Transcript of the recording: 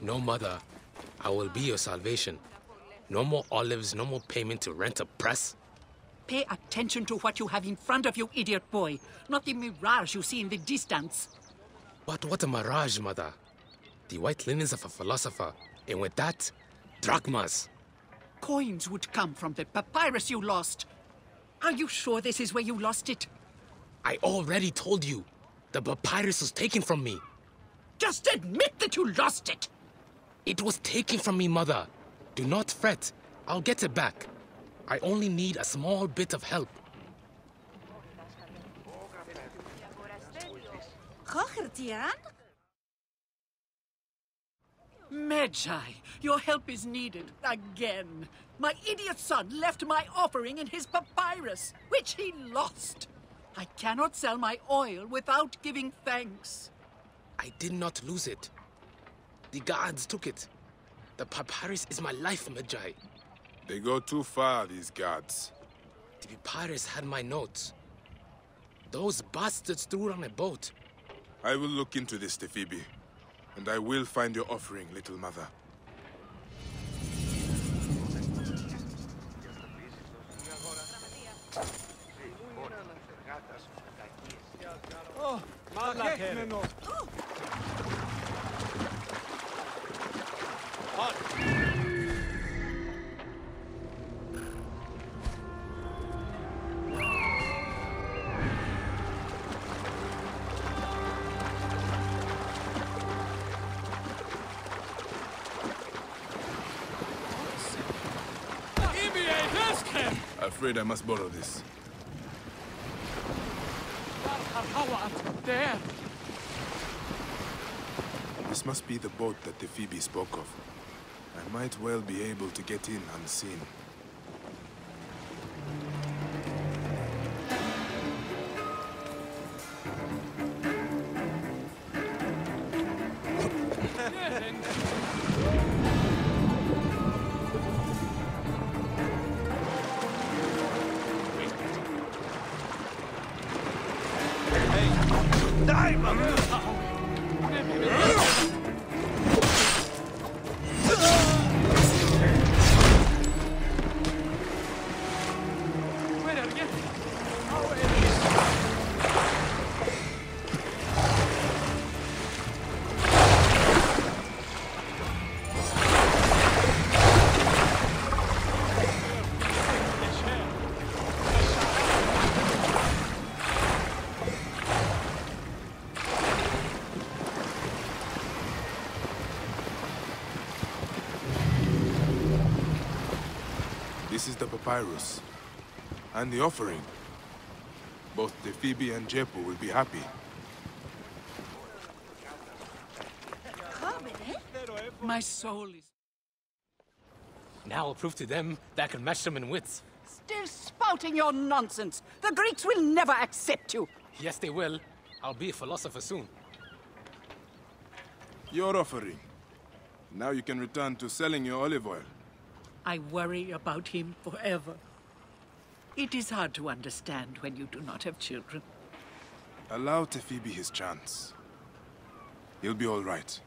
No, Mother. I will be your salvation. No more olives, no more payment to rent a press. Pay attention to what you have in front of you, idiot boy, not the mirage you see in the distance. But what a mirage, Mother. The white linens of a philosopher, and with that, drachmas. Coins would come from the papyrus you lost. Are you sure this is where you lost it? I already told you. The papyrus was taken from me. Just admit that you lost it! It was taken from me, Mother. Do not fret. I'll get it back. I only need a small bit of help. Magi, your help is needed again. My idiot son left my offering in his papyrus, which he lost. I cannot sell my oil without giving thanks. I did not lose it. The guards took it. The papyrus is my life, Magi. They go too far, these guards. The papyrus had my notes. Those bastards threw it on a boat. I will look into this, Phoebe. And I will find your offering, little mother. Oh, Afraid I must borrow this. there. This must be the boat that the Phoebe spoke of. I might well be able to get in unseen. This is the papyrus. And the offering. Both the Phoebe and Jepo will be happy. My soul is Now I'll prove to them that I can match them in wits. still spouting your nonsense. The Greeks will never accept you. Yes, they will. I'll be a philosopher soon. Your offering. Now you can return to selling your olive oil. I worry about him forever. It is hard to understand when you do not have children. Allow Phoebe his chance. He'll be all right.